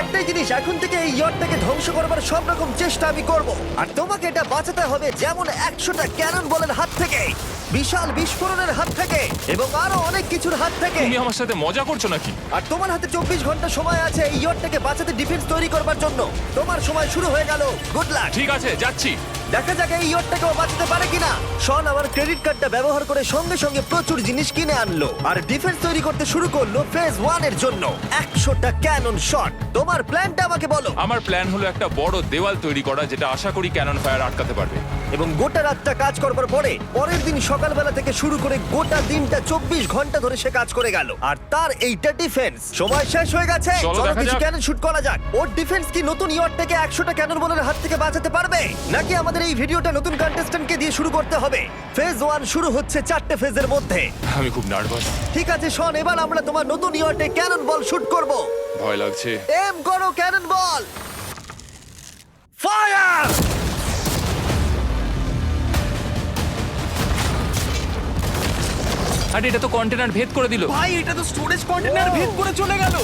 একটাই জিনিস, এখন থেকে এই ইয়টটাকে ধ্বংস করবার সব রকম চেষ্টা আমি করব, আর তোমাকে এটা বাঁচাতে হবে যেমন 100টা ক্যানন বলের হাত থেকে, বিশাল বিস্ফোরণের হাত থেকে, এবং আরো অনেক কিছুর হাত থেকে। তুমি আমার সাথে মজা করছো নাকি? আর তোমার হাতে 24 ঘন্টা সময় আছে এই ইয়টটাকে বাঁচাতে, ডিফেন্স তৈরি করবার জন্য। তোমার সময় শুরু হয়ে গেল, গুড লাক। ঠিক আছে, যাচ্ছি। দেখা যাক এই ইয়টটাকেও বাঁচাতে পারে কিনা। শন আমার ক্রেডিট কার্ডটা ব্যবহার করে সঙ্গে সঙ্গে প্রচুর জিনিস কিনে আনলো আর ডিফেন্স তৈরি করতে শুরু করলো ফেজ 1 এর জন্য 100টা ক্যানন শট। তোমার প্ল্যানটা আমাকে বলো। আমার প্ল্যান হলো একটা বড় দেওয়াল তৈরি করা, যেটা আশা করি ক্যানন ফায়ার আটকাতে পারবে। এবং গোটা রাতটা কাজ করবার পরে পরের দিন সকালবেলা থেকে শুরু করে গোটা দিনটা 24 ঘন্টা ধরে সে কাজ করে গেল, আর তার এইটা ডিফেন্স। সময় শেষ হয়ে গেছে, চলো চলো দেখা কিছু যাক। ক্যানন শুট করা যাক। ওর ডিফেন্স কি নতুন ইয়টটাকে 100টা ক্যানন বলের হাত থেকে বাঁচাতে পারবে, নাকি আমাদের এই ভিডিওটা নতুন কন্টেস্ট্যান্টকে দিয়ে শুরু করতে হবে? ফেজ 1 শুরু হচ্ছে 4টে ফেজের মধ্যে। আমি খুব নার্ভাস। ঠিক আছে শন, এবার আমরা তোমার নতুন ইয়টে ক্যানন বল শুট করব। ভয় লাগছে। এম করো ক্যানন বল, ফায়ার! আরে এটা তো কন্টেনার ভেদ করে দিল। ভাই এটা তো স্টোরেজ কন্টেনার ভেদ করে চলে গেল।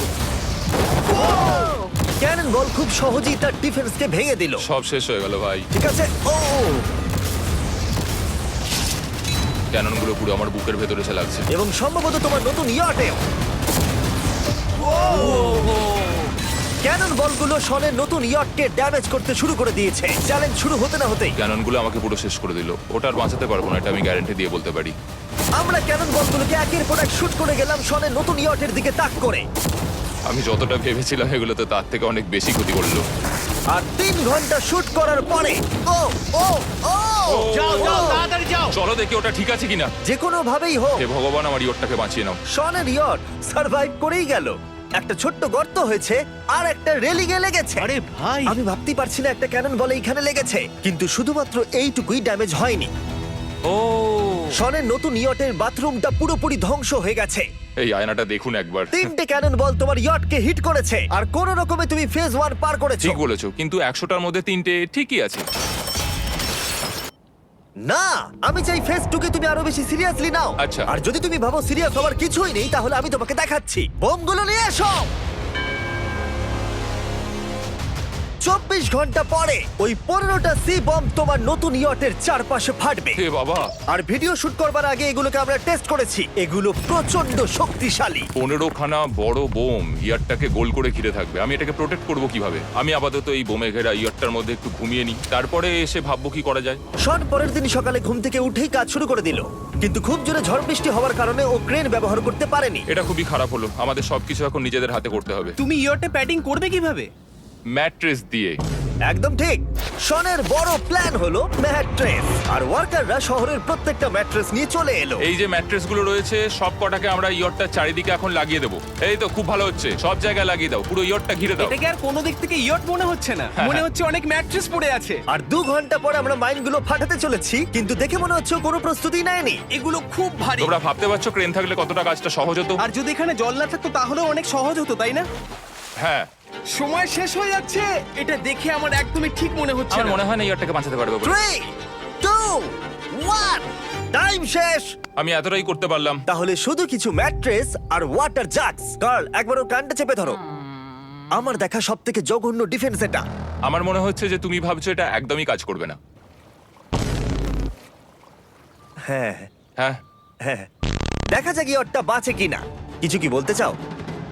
ক্যানন বল খুব সহজেই তার ডিফেন্সকে ভেঙে দিল। সব শেষ হয়ে গেল ভাই। ঠিক আছে, ও ক্যাননগুলো পুরো আমার বুকের ভেতরে এসে লাগছে। এবং সম্ভবত তোমার নতুন ইয়টেও। ক্যানন বলগুলো শনের নতুন ইয়টকে ড্যামেজ করতে শুরু করে দিয়েছে। চ্যালেঞ্জ শুরু হতে না হতেই ক্যাননগুলো আমাকে পুরো শেষ করে দিল। ওটা আর বাঁচাতে পারবো না, এটা আমি গ্যারান্টি দিয়ে বলতে পারি। আমরা ক্যানন বলগুলোকে একের পর এক শুট করে গেলাম শনের নতুন ইয়টের দিকে তাক করে। আমি যতটা ভেবেছিলাম এগুলো তো তার থেকে অনেক বেশি ক্ষতি করলো। আর 3 ঘন্টা শুট করার পরে ও ও ও যাও যাও তাড়াতাড়ি যাও। চলো দেখি ওটা ঠিক আছে কিনা। যে কোনো ভাবেই হোক হে ভগবান, আমার ইয়টটাকে বাঁচিয়ে নাও। শনের ইয়ট সার্ভাইভ করেই গেল। একটা ছোট্ট গর্ত হয়েছে আর একটা রেলিংয়ে লেগেছে। আরে ভাই আমি ভাবতেই পারছি না একটা ক্যানন বলে এইখানে লেগেছে, কিন্তু শুধুমাত্র এইটুকুই ড্যামেজ হয়নি। ও শনের নতুন ইয়টের বাথরুমটা পুরোপুরি ধ্বংস হয়ে গেছে। এই আয়নাটা দেখুন একবার। 3টে ক্যানন বল তোমার ইয়টকে হিট করেছে, আর কোন রকমে তুমি ফেজ 1 পার করেছো। ঠিক বলেছো, কিন্তু 100টার মধ্যে 3টে ঠিকই আছে। না, আমি চাই ফেজ 2 কে তুমি আরো বেশি সিরিয়াসলি নাও। আচ্ছা। আর যদি তুমি ভাবো সিরিয়াস হওয়ার কিছুই নেই, তাহলে আমি তোমাকে দেখাচ্ছি। বোমগুলো নিয়ে এসো। 24 ঘন্টা পরে ওই 15টা সি বম তোমার নতুন ইয়টের চারপাশে ফাটবে। হে বাবা, আর ভিডিও শুট করবার আগে এগুলোকে আমরা টেস্ট করেছি, এগুলো প্রচন্ড শক্তিশালী। 15খানা বড় বোম ইয়ারটাকে গোল করে ঘিরে থাকবে। আমি এটাকে প্রোটেক্ট করব কিভাবে? আমি আপাতত এই বোমে ঘেরা ইয়ারটার মধ্যে একটু ঘুমিয়ে নিই, তারপরে এসে ভাববো কি করা যায়। শন পরের দিন সকালে ঘুম থেকে উঠেই কাজ শুরু করে দিল, কিন্তু খুব জোরে ঝড় বৃষ্টি হওয়ার কারণে ও ক্রেন ব্যবহার করতে পারেনি। এটা খুবই খারাপ হলো। আমাদের সবকিছু এখন নিজেদের হাতে করতে হবে। তুমি ইয়রটা প্যাডিং করবে কিভাবে? ম্যাট্রেস দিয়ে। একদম ঠিক। শনের বড় প্ল্যান হলো ম্যাট্রেস, আর ওয়ার্কাররা শহরের প্রত্যেকটা ম্যাট্রেস নিয়ে চলে এলো। এই যে ম্যাট্রেস গুলো রয়েছে সব কটাকে আমরা ইয়রটার চারিদিকে এখন লাগিয়ে দেবো। এই তো খুব ভালো হচ্ছে, সব জায়গায় লাগিয়ে দাও, পুরো ইয়রটা ঘিরে দাও। এটাকে আর কোনো দিক থেকে ইয়ট মনে হচ্ছে না, মনে হচ্ছে অনেক ম্যাট্রেস পড়ে আছে। আর 2 ঘন্টা পরে আমরা মাইনগুলো ফাটাতে চলেছি, কিন্তু দেখে মনে হচ্ছে ও কোনো প্রস্তুতি নেয়নি। এগুলো খুব ভারী। তোমরা ভাবতে পারছো ক্রেন থাকলে কতটা কাজটা সহজ হতো? আর যদি এখানে জল না থাকতো তাহলেও অনেক সহজ হতো, তাই না? হ্যাঁ, সময় শেষ হয়ে যাচ্ছে। এটা দেখে আমার একদমই ঠিক মনে হচ্ছে আমার না। মনে হয় না ইয়রটাকে বাঁচাতে পারবে বলে। 3 2 1 টাইম শেষ। আমি এতটাই করতে পারলাম। তাহলে শুধু কিছু ম্যাট্রেস আর ওয়াটার জাগস। কার্ল, একবার ওর কানটা চেপে ধরো। আমার দেখা সবথেকে জঘন্য ডিফেন্স এটা। আমার মনে হচ্ছে যে তুমি ভাবছো এটা একদমই কাজ করবে না। হ্যাঁ হ্যাঁ, হ্যাঁ, দেখা যাক ইয়টটা বাঁচে কিনা। কিছু কি বলতে চাও?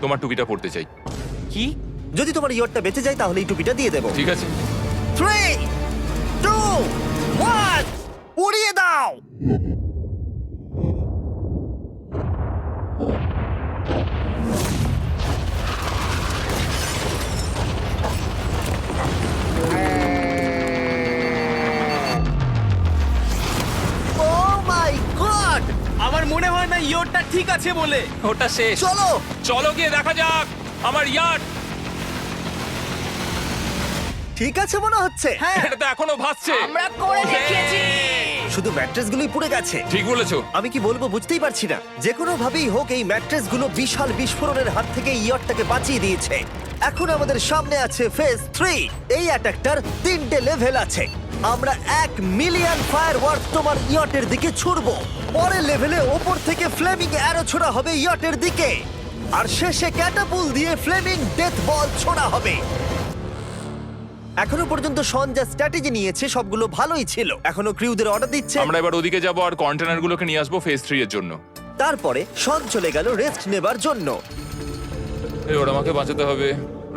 তোমার টুপিটা পড়তে চাই। কি? যদি তোমার ইয়টটা বেঁচে যায় তাহলে এই টুপিটা দিয়ে দেবো। ঠিক আছে। 3 2 1 উড়িয়ে দাও। Oh my God! আমার মনে হয় না ইয়রটা ঠিক আছে বলে। ওটা শেষ। চলো চলো গিয়ে দেখা যাক আমার ইয়ার্ড। ঠিক আছে মনে হচ্ছে। হ্যাঁ, এটা তো এখনো ভাসছে। আমরা করে দেখিয়েছি। শুধু ম্যাট্রেসগুলোই পুড়ে গেছে। ঠিক বলেছো। আমি কি বলবো বুঝতেই পারছি না। যে কোনো ভাবেই হোক এই ম্যাট্রেসগুলো বিশাল বিস্ফোরণের হাত থেকে ইয়টটাকে বাঁচিয়ে দিয়েছে। এখন আমাদের সামনে আছে ফেজ 3। এই অ্যাটাকটার 3টে লেভেল আছে। আমরা 1 মিলিয়ন ফায়ারওয়ার্ক তোমার ইয়টের দিকে ছুড়বো। পরের লেভেলে ওপর থেকে ফ্লেমিং অ্যারো ছোড়া হবে ইয়টের দিকে। আর শেষে ক্যাটাপুল দিয়ে ফ্লেমিং ডেথ বল ছোড়া হবে। এখনো পর্যন্ত শন যা স্ট্র্যাটেজি নিয়েছে সবগুলো ভালোই ছিল। এখনো ক্রিউদের অর্ডার দিচ্ছে। আমরা এবার ওদিকে যাব আর কন্টেনারগুলোকে নিয়ে আসবো ফেজ 3 এর জন্য। তারপরে শন চলে গেল রেস্ট নেবার জন্য। এবার আমাকে বাঁচাতে হবে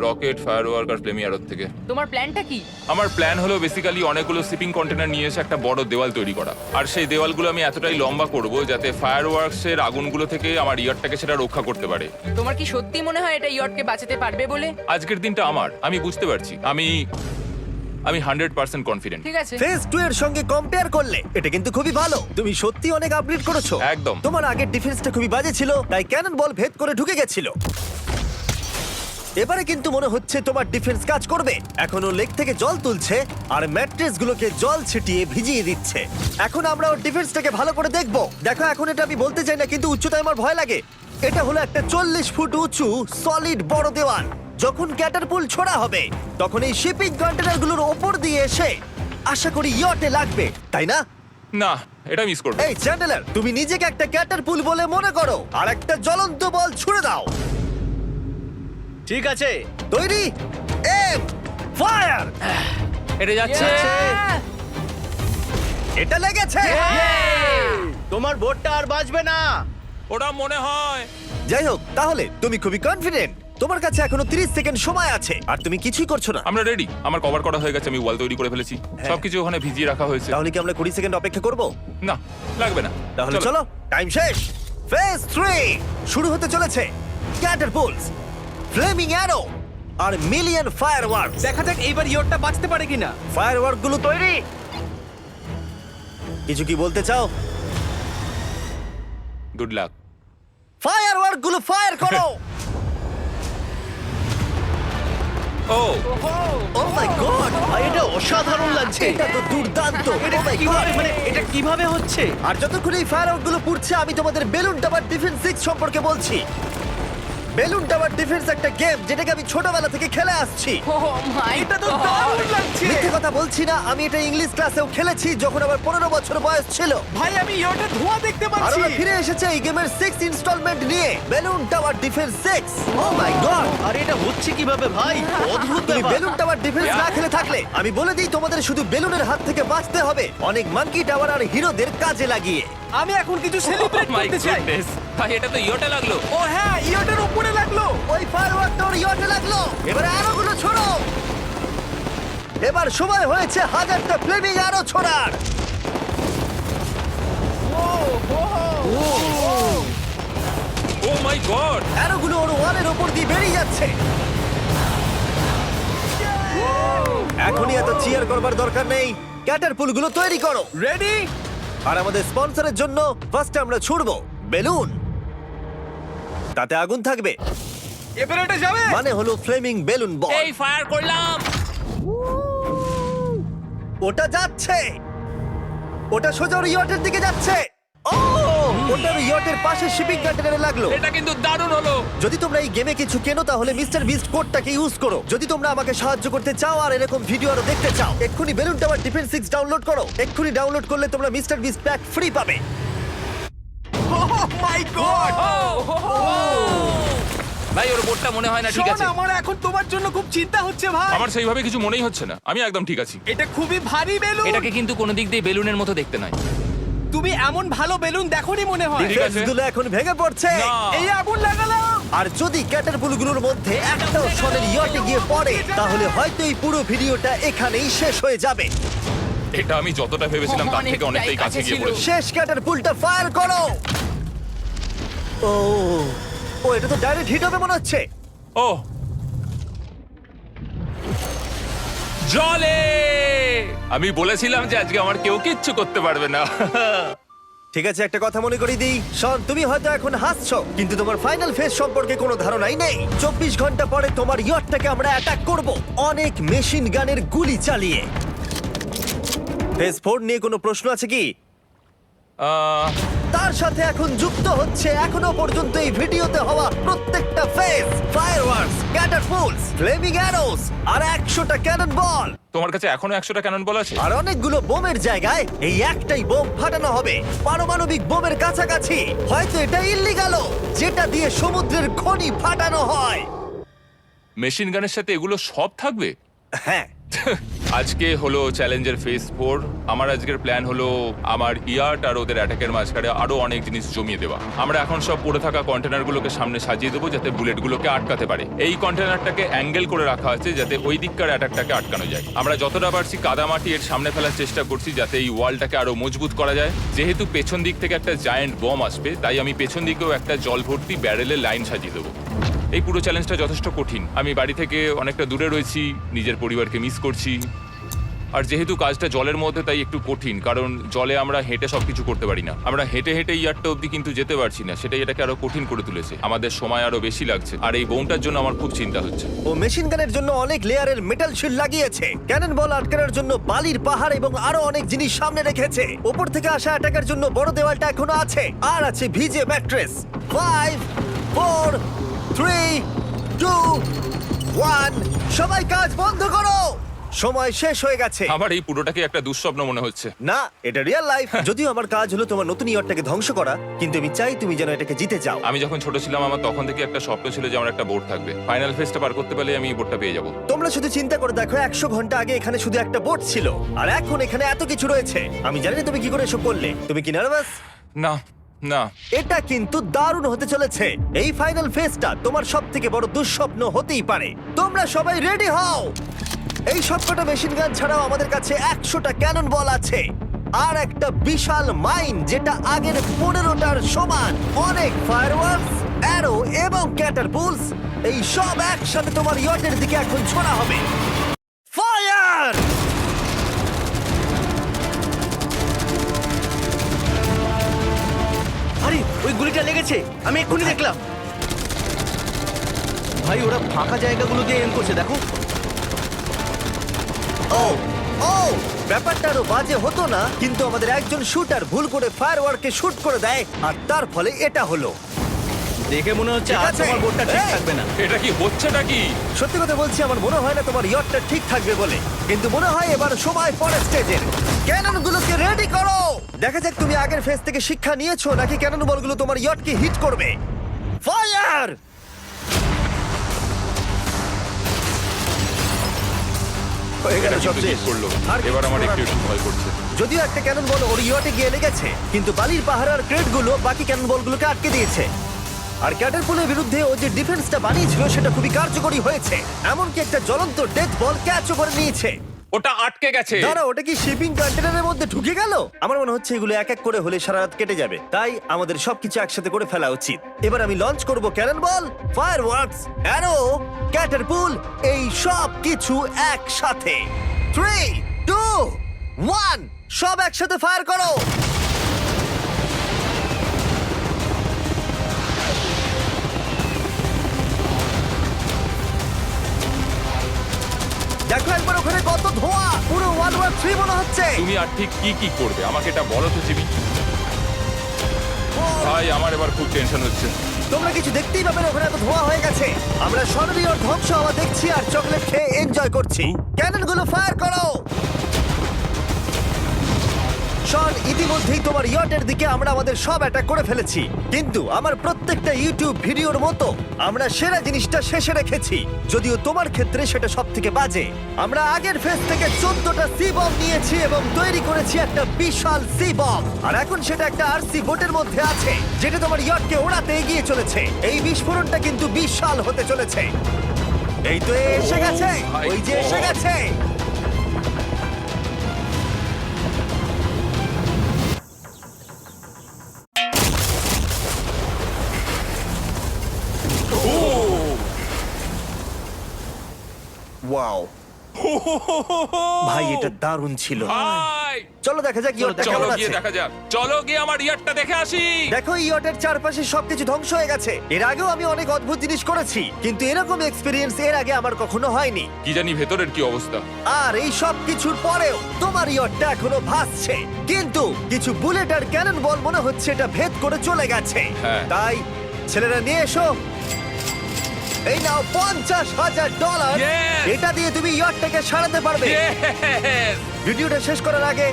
রকেট, ফায়ারওয়ার্ক আর ফ্লেমি অ্যারোর থেকে। তোমার প্ল্যানটা কি? আমার প্ল্যান হলো বেসিক্যালি অনেকগুলো শিপিং কন্টেনার নিয়ে এসে একটা বড় দেওয়াল তৈরি করা। আর সেই দেওয়ালগুলো আমি এতটাই লম্বা করব যাতে ফায়ারওয়ার্কসের আগুনগুলো থেকে আমার ইয়ারটাকে সেটা রক্ষা করতে পারে। তোমার কি সত্যি মনে হয় এটা ইয়টকে বাঁচাতে পারবে বলে? আজকের দিনটা আমার, আমি বুঝতে পারছি। আমি 100% কনফিডেন্ট। ঠিক আছে। ফেজ 2 এর সঙ্গে কম্পেয়ার করলে এটা কিন্তু খুবই ভালো। তুমি সত্যি অনেক আপগ্রেড করেছো। একদম। তোমার আগের ডিফেন্সটা খুবই বাজে ছিল, তাই ক্যানন বল ভেদ করে ঢুকে গেছিল। এবারে কিন্তু মনে হচ্ছে তোমার ডিফেন্স কাজ করবে। এখনো লেক থেকে জল তুলছে আর ম্যাট্রেস গুলোকে জল ছিটিয়ে ভিজিয়ে দিচ্ছে। এখন আমরা ওর ডিফেন্সটাকে ভালো করে দেখবো। দেখো, এখন এটা আমি বলতে চাই না, কিন্তু উচ্চতায় আমার ভয় লাগে। এটা হলো একটা 40 ফুট উঁচু সলিড বড় দেওয়াল। যখন ক্যাটারপুল ছোড়া হবে তখন এই শিপিং কন্টেনারগুলোর ওপর দিয়ে এসে আশা করি ইয়টে লাগবে, তাই না? না, এটা মিস করব। এই চ্যান্ডেলার, তুমি নিজেকে একটা ক্যাটারপুল বলে মনে করো আর একটা জ্বলন্ত বল ছুড়ে দাও। ঠিক আছে। তৈরি, এম, ফায়ার! এটা যাচ্ছে। Yeah! এটা লেগেছে। তোমার বোটটা আর বাঁচবে না। ওটা মনে হয়। যাই হোক, তাহলে তুমি খুবই কনফিডেন্ট। তোমার কাছে এখনো 30 সেকেন্ড সময় আছে আর তুমি কিছুই করছো না। আমরা রেডি, আমার কভার করা হয়ে গেছে, আমি ওয়াল তৈরি করে ফেলেছি, হ্যাঁ। সবকিছু ওখানে ভিজিয়ে রাখা হয়েছে। তাহলে কি আমরা 20 সেকেন্ড অপেক্ষা করব? না, লাগবে না। তাহলে চলো, টাইম শেষ। ফেজ 3 শুরু হতে চলেছে। ক্যাটারপুলস, ফ্লেমিং অ্যারো আর মিলিয়ন ফায়ারওয়ার্কস। দেখা যাক এইবার ইয়টটা বাঁচতে পারে কিনা। ফায়ারওয়ার্ক গুলো তৈরি। কিছু কি বলতে চাও? Good luck. ফায়ারওয়ার্ক গুলো ফায়ার করো। ও ও মাই গড, এটা অসাধারণ লাগছে। এটা তো দুর্দান্ত। এটা Oh my কিভাবে God! মানে এটা কিভাবে হচ্ছে? আর যতক্ষণ এই ফায়ারওয়ার্ক গুলো পুড়ছে আমি তোমাদের বেলুন টাওয়ার ডিফেন্স 6 সম্পর্কে বলছি। বেলুন টাওয়ার ডিফেন্স একটা গেম যেটাকে আমি ছোটবেলা থেকে খেলে আসছি। Oh my এটা তো God! দারুণ লাগছে। মিথ্যে কথা বলছি না, আমি এটা ইংলিশ ক্লাসেও খেলেছি যখন আমার 15 বছর বয়স ছিল। ভাই আমি ইয়টের ধোঁয়া দেখতে আর পাচ্ছি। ওরা ফিরে এসেছে এই গেমের 6 ইনস্টলমেন্ট নিয়ে, বেলুন টাওয়ার ডিফেন্স 6। ও মাই গড, আর এটা হচ্ছে কিভাবে ভাই? অদ্ভুত তুমি ব্যাপার। বেলুন টাওয়ার ডিফেন্স না খেলে থাকলে আমি বলে দিই তোমাদের শুধু বেলুনের হাত থেকে বাঁচতে হবে অনেক মাঙ্কি টাওয়ার আর হিরোদের কাজে লাগিয়ে। আমি এখন কিছু সেলিব্রেট মাই করতে চাই। গুডনেস, ভাই এটা তো ইয়োটা লাগলো। ও হ্যাঁ, ইয়টের উপরে লাগলো। ওই ফায়ারওয়ার্কটা ওর ইয়টে লাগলো। এবারে আরোগুলো ছোড়ো। এবার সময় হয়েছে 1000টা ফ্লেমিং আরো ছোড়ার। ও মাই গড, অ্যারোগুলো ওর ওয়ালের ওপর দিয়ে বেরিয়ে যাচ্ছে। এখনই এত চিয়ার করবার দরকার নেই, ক্যাটারপুলগুলো তৈরি করো। রেডি? আর আমাদের স্পন্সরের জন্য ফার্স্টে আমরা ছুড়বো বেলুন, তাতে আগুন থাকবে, এবারে এটা যাবে। মানে হলো ফ্লেমিং বেলুন বল। এই ফায়ার করলাম। ওটা যাচ্ছে, ওটা সোজা ওর ইয়টের দিকে যাচ্ছে। ও, ওটা ওর ইয়টের পাশে শিপিং কন্টেনারে লাগলো। এটা কিন্তু দারুণ হলো। যদি তোমরা এই গেমে কিছু কেনো তাহলে মিস্টার বিস্ট কোডটাকে ইউজ করো। যদি তোমরা আমাকে সাহায্য করতে চাও আর এরকম ভিডিও আরো দেখতে চাও, এক্ষুনি বেলুন টাওয়ার ডিফেন্স 6 ডাউনলোড করো। এক্ষুনি ডাউনলোড করলে তোমরা মিস্টার বিস্ট প্যাক ফ্রি পাবে। ও মাই গড। ভাই ওর বোটটা মনে হয় না ঠিক আছে। আমার এখন তোমার জন্য খুব চিন্তা হচ্ছে ভাই। আমার সেইভাবে কিছু মনেই হচ্ছে না, আমি একদম ঠিক আছি। এটা খুবই ভারী বেলুন। এটাকে কিন্তু কোনো দিক দিয়ে বেলুনের মতো দেখতে নয়। তুমি এমন ভালো বেলুন দেখোনি মনে হয়। ঠিক আছে। ডিফেন্সগুলো এখন ভেঙে পড়ছে। না। এই আগুন লাগালাম। আর যদি ক্যাটারপুলগুলোর মধ্যে একটাও শনের ইয়টে গিয়ে পড়ে তাহলে হয়তো এই পুরো ভিডিওটা এখানেই শেষ হয়ে যাবে। এটা আমি যতটা ভেবেছিলাম তার থেকে অনেকটাই কাছে গিয়ে পড়েছে। শেষ ক্যাটারপুলটা ফায়ার করো। ও, ও এটা তো ডাইরেক্ট হিট হবে মনে হচ্ছে। ও জলে, আমি বলেছিলাম যে আজকে আমার কেউ কিচ্ছু করতে পারবে না। ঠিক আছে, একটা কথা মনে করিয়ে দিই, শন তুমি হয়তো এখন হাসছো কিন্তু তোমার ফাইনাল ফেজ সম্পর্কে কোনো ধারণাই নেই। 24 ঘন্টা পরে তোমার ইয়টটাকে আমরা অ্যাটাক করব অনেক মেশিন গানের গুলি চালিয়ে। ফেজ 4 নিয়ে কোনো প্রশ্ন আছে কি? তার সাথে এখন যুক্ত হচ্ছে এখনো পর্যন্ত এই ভিডিওতে হওয়া প্রত্যেকটা face, fireworks, catapults, flaming arrows আর 100টা ক্যানন বল। তোমার কাছে এখনো 100টা ক্যানন বল আছে? আর অনেকগুলো বোমের জায়গায় এই একটাই বোম ফাটানো হবে, পারমাণবিক বোমের কাছাকাছি। হয়তো এটা ইল্লিগাল, যেটা দিয়ে সমুদ্রের খনি ফাটানো হয়। মেশিন গানের সাথে এগুলো সব থাকবে? হ্যাঁ, আজকে হলো চ্যালেঞ্জের ফেজ 4। আমার আজকের প্ল্যান হলো আমার ইয়ার্ট আর ওদের অ্যাটাকের মাঝখানে আরো অনেক জিনিস জমিয়ে দেওয়া। আমরা এখন সব পড়ে থাকা কন্টেনারগুলোকে সামনে সাজিয়ে দেবো যাতে বুলেটগুলোকে আটকাতে পারে। এই কন্টেনারটাকে অ্যাঙ্গেল করে রাখা আছে যাতে ওই দিককার অ্যাটাকটাকে আটকানো যায়। আমরা যতটা পারছি কাদামাটি এর সামনে ফেলার চেষ্টা করছি যাতে এই ওয়ালটাকে আরো মজবুত করা যায়। যেহেতু পেছন দিক থেকে একটা জায়ান্ট বম আসবে, তাই আমি পেছন দিকেও একটা জল ভর্তি ব্যারেলের লাইন সাজিয়ে দেবো। এই পুরো চ্যালেঞ্জটা যথেষ্ট কঠিন। আমি বাড়ি থেকে অনেকটা দূরে রয়েছি, নিজের পরিবারকে মিস করছি। আর যেহেতু কাজটা জলের মধ্যে, তাই একটু কঠিন, কারণ জলে আমরা হেঁটে সবকিছু করতে পারি না। আমরা হেঁটে হেঁটে ইয়ারটা অব্দি কিন্তু যেতে পারছি না, সেটাই এটাকে আরো কঠিন করে তুলেছে। আমাদের সময় আরো বেশি লাগছে, আর এই বোমটার জন্য আমার খুব চিন্তা হচ্ছে। ও মেশিন গানের জন্য অনেক লেয়ারের মেটাল শিল্ড লাগিয়েছে, ক্যানন বল আটকানোর জন্য বালির পাহাড় এবং আরো অনেক জিনিস সামনে রেখেছে। উপর থেকে আসা অ্যাটাকের জন্য বড় দেওয়ালটা এখনো আছে, আর আছে ভিজে ম্যাট্রেস। 5 4 3 2 1 সবাই কাজ বন্ধ করো, সময় শেষ হয়ে গেছে। আমার এই পুরোটাকে একটা দুঃস্বপ্ন মনে হচ্ছে। না, এটা রিয়েল লাইফ। যদিও আমার কাজ হলো তোমার নতুন ইয়ারটাকে ধ্বংস করা, কিন্তু আমি চাই তুমি যেন এটাকে জিতে যাও। আমি যখন ছোট ছিলাম, আমার তখন থেকে একটা স্বপ্ন ছিল যে আমার একটা বোট থাকবে। ফাইনাল ফেজটা পার করতে পারলে আমি এই বোটটা পেয়ে যাবো। তোমরা শুধু চিন্তা করে দেখো, 100 ঘন্টা আগে এখানে শুধু একটা বোট ছিল, আর এখন এখানে এত কিছু রয়েছে। আমি জানি না তুমি কি করে এসব করলে। তুমি কি নার্ভাস? না না, এটা কিন্তু দারুণ হতে চলেছে। এই ফাইনাল ফেজটা তোমার সব থেকে বড় দুঃস্বপ্ন হতেই পারে। তোমরা সবাই রেডি হও। এই সবকটা মেশিন গান ছাড়াও আমাদের কাছে 100টা ক্যানন বল আছে, আর একটা বিশাল মাইন যেটা আগের 15টার সমান। অনেক ফায়ারওয়ার্কস, অ্যারো এবং ক্যাটারপুলস, এই সব একসাথে তোমার ইয়টের দিকে এখন ছোড়া হবে। ফায়ার! আরে ওই গুলিটা লেগেছে, আমি এক্ষুনি দেখলাম। ভাই ওরা ফাঁকা জায়গাগুলো দিয়ে এম করছে, দেখো। ও ও ব্যাপারটা আরো বাজে হতো না, কিন্তু আমাদের একজন শুটার ভুল করে ফায়ারওয়ার্ককে শুট করে দেয়, আর তার ফলে এটা হলো। দেখে মনে হচ্ছে ঠিক আর আছে। তোমার বোটটা ঠিক এই! থাকবে না। এটা কি হচ্ছেটা কি? সত্যি কথা বলছি, আমার মনে হয় না তোমার ইয়টটা ঠিক থাকবে বলে, কিন্তু মনে হয় এবার সময় পরের স্টেজের। ক্যাননগুলোকে রেডি করো। দেখা যাক তুমি আগের ফেজ থেকে শিক্ষা নিয়েছো নাকি ক্যানন বলগুলো তোমার ইয়টকে হিট করবে। ফায়ার! হয়ে গেল এটা সব কিন্তু শেষ। ঠিক করলো। আর এবার কিচ্ছু আমার করার একটু নেই। একটু ভয় করছে। যদিও একটা ক্যানন বল ওর ইয়টে গিয়ে লেগেছে, কিন্তু বালির পাহাড় আর ক্রেটগুলো বাকি ক্যানন বলগুলোকে আটকে দিয়েছে। আর ক্যাটারপুলের বিরুদ্ধে ও যে ডিফেন্সটা বানিয়েছিল সেটা খুবই কার্যকরী হয়েছে। এমনকি একটা জ্বলন্ত ডেথ বল ক্যাচও করে নিয়েছে। ওটা আটকে গেছে। দাঁড়া, ওটা কি শিপিং কন্টেনারের মধ্যে ঢুকে গেল? আমার মনে হচ্ছে এগুলো এক এক করে হলে সারা রাত কেটে যাবে, তাই আমাদের সবকিছু একসাথে করে ফেলা উচিত। এবার আমি লঞ্চ করব ক্যানন বল, ফায়ারওয়ার্কস, অ্যারো, ক্যাটারপুল, এই সব কিছু একসাথে। 3 2 1 সব একসাথে ফায়ার করো। দেখো একবার ওখানে কত ধোঁয়া, পুরো ওয়ার্ল্ড ওয়ার 3 মনে হচ্ছে। তুমি আর ঠিক কি কি করবে আমাকে এটা বলো তো জিমি। ভাই আমার এবার খুব টেনশন হচ্ছে। তোমরা কিছু দেখতেই পাবে না, ওখানে এত ধোঁয়া হয়ে গেছে। আমরা স্বর্ণীয় ধ্বংস হওয়া দেখছি আর চকলেট খেয়ে এনজয় করছি। ক্যাননগুলো ফায়ার করো। শন, ইতিমধ্যেই তোমার ইয়টের দিকে আমরা আমাদের সব অ্যাটাক করে ফেলেছি, কিন্তু আমার প্রত্যেকটা ইউটিউব ভিডিওর মতো আমরা সেরা জিনিসটা শেষে রেখেছি। যদিও তোমার ক্ষেত্রে সেটা সব থেকে বাজে। আমরা আগের ফেজ থেকে 14টা সি বম নিয়েছি এবং তৈরি করেছি একটা বিশাল সি বম, আর এখন সেটা একটা আরসি বোটের মধ্যে আছে যেটা তোমার ইয়টকে ওড়াতে এগিয়ে চলেছে। এই বিস্ফোরণটা কিন্তু বিশাল হতে চলেছে। এই তো এসে গেছে, ওই যে এসে গেছে। ওয়াও ভাই, এটা দারুণ ছিল। ভাই এই চলো দেখা যাক ইয়টটা চলো কেমন গিয়ে আছে। দেখা যাক, চলো গিয়ে আমার ইয়ারটা দেখে আসি। দেখো ইয়টের চারপাশে সবকিছু ধ্বংস হয়ে গেছে। এর আগেও আমি অনেক অদ্ভুত জিনিস করেছি, কিন্তু এরকম এক্সপেরিয়েন্স এর আগে আমার কখনো হয়নি। কি জানি ভেতরের কি অবস্থা। আর এই সব কিছুর পরেও তোমার ইয়টটা এখনো ভাসছে, কিন্তু কিছু বুলেট আর ক্যানন বল মনে হচ্ছে এটা ভেদ করে চলে গেছে। হ্যাঁ। তাই ছেলেরা নিয়ে এসো, এই নাও $50,000। Yes! এটা দিয়ে তুমি ইয়টটাকে সারাতে পারবে। Yes! ভিডিওটা শেষ করার আগে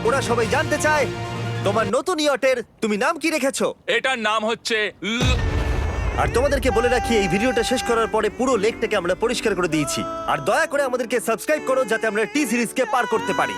ওরা সবাই জানতে চায় তোমার নতুন ইয়টের তুমি নাম কি রেখেছো। এটার নাম হচ্ছে আর তোমাদেরকে বলে রাখি, এই ভিডিওটা শেষ করার পরে পুরো লেকটাকে আমরা পরিষ্কার করে দিয়েছি। আর দয়া করে আমাদেরকে সাবস্ক্রাইব করো যাতে আমরা টি সিরিজকে পার করতে পারি।